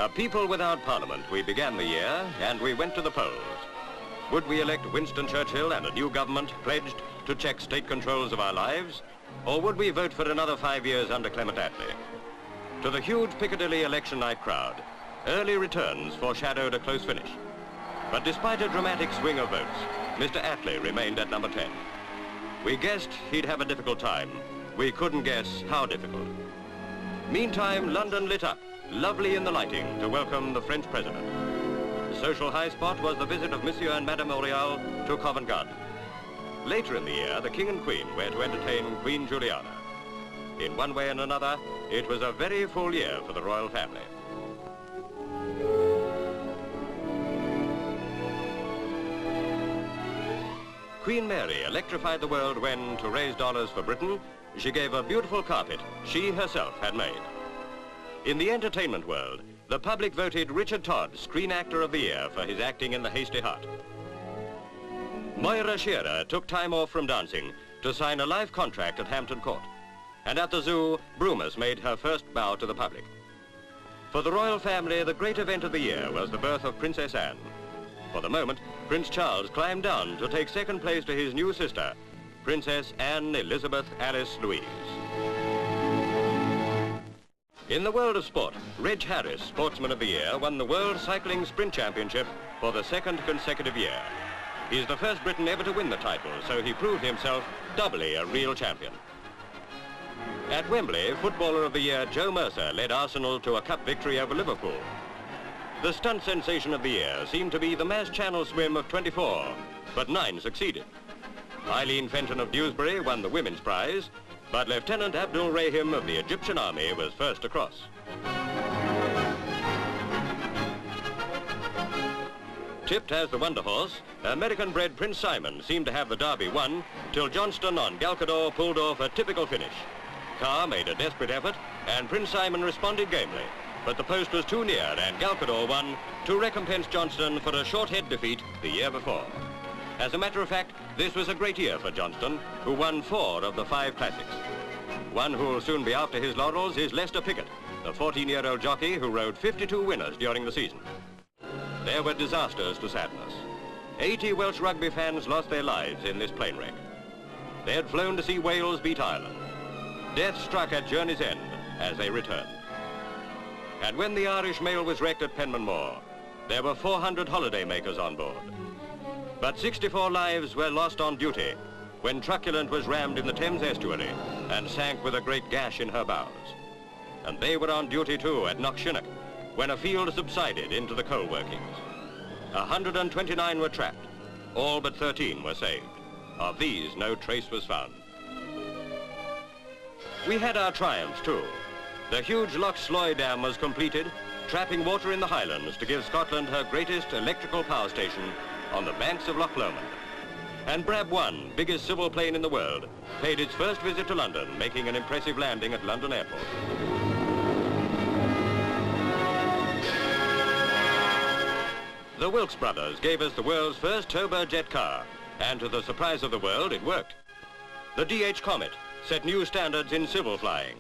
A people without parliament, we began the year and we went to the polls. Would we elect Winston Churchill and a new government pledged to check state controls of our lives? Or would we vote for another 5 years under Clement Attlee? To the huge Piccadilly election night crowd, early returns foreshadowed a close finish. But despite a dramatic swing of votes, Mr. Attlee remained at number 10. We guessed he'd have a difficult time. We couldn't guess how difficult. Meantime, London lit up, lovely in the lighting, to welcome the French president. The social high spot was the visit of Monsieur and Madame Oriol to Covent Garden. Later in the year, the King and Queen were to entertain Queen Juliana. In one way and another, it was a very full year for the royal family. Queen Mary electrified the world when, to raise dollars for Britain, she gave a beautiful carpet she herself had made. In the entertainment world, the public voted Richard Todd Screen Actor of the Year for his acting in The Hasty Heart. Moira Shearer took time off from dancing to sign a life contract at Hampton Court. And at the zoo, Brumus made her first bow to the public. For the royal family, the great event of the year was the birth of Princess Anne. For the moment, Prince Charles climbed down to take second place to his new sister, Princess Anne Elizabeth Alice Louise. In the world of sport, Reg Harris, Sportsman of the Year, won the World Cycling Sprint Championship for the second consecutive year. He's the first Briton ever to win the title, so he proved himself doubly a real champion. At Wembley, Footballer of the Year Joe Mercer led Arsenal to a cup victory over Liverpool. The stunt sensation of the year seemed to be the mass channel swim of 24, but 9 succeeded. Eileen Fenton of Dewsbury won the women's prize, but Lieutenant Abdul Rahim of the Egyptian Army was first across. Tipped as the wonder horse, American-bred Prince Simon seemed to have the Derby won till Johnston on Galcador pulled off a typical finish. Carr made a desperate effort and Prince Simon responded gamely, but the post was too near and Galcador won to recompense Johnston for a short head defeat the year before. As a matter of fact, this was a great year for Johnston, who won 4 of the 5 classics. One who'll soon be after his laurels is Lester Pickett, the 14-year-old jockey who rode 52 winners during the season. There were disasters to sadden us. 80 Welsh rugby fans lost their lives in this plane wreck. They had flown to see Wales beat Ireland. Death struck at Journey's End as they returned. And when the Irish mail was wrecked at Penman Moor, there were 400 holidaymakers on board. But 64 lives were lost on duty when Truculent was rammed in the Thames estuary and sank with a great gash in her bows. And they were on duty too at Knockshinnagh when a field subsided into the coal workings. 129 were trapped. All but 13 were saved. Of these, no trace was found. We had our triumphs too. The huge Loch Sloy Dam was completed, trapping water in the Highlands to give Scotland her greatest electrical power station on the banks of Loch Lomond. And Brab 1, biggest civil plane in the world, paid its first visit to London, making an impressive landing at London Airport. The Wilkes brothers gave us the world's first turbojet car, and to the surprise of the world, it worked. The DH Comet set new standards in civil flying.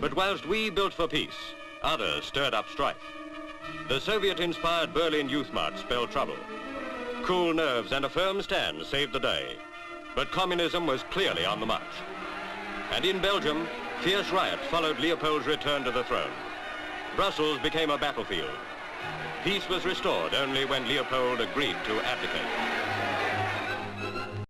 But whilst we built for peace, others stirred up strife. The Soviet-inspired Berlin Youth March spelled trouble. Cool nerves and a firm stand saved the day. But communism was clearly on the march. And in Belgium, fierce riots followed Leopold's return to the throne. Brussels became a battlefield. Peace was restored only when Leopold agreed to abdicate.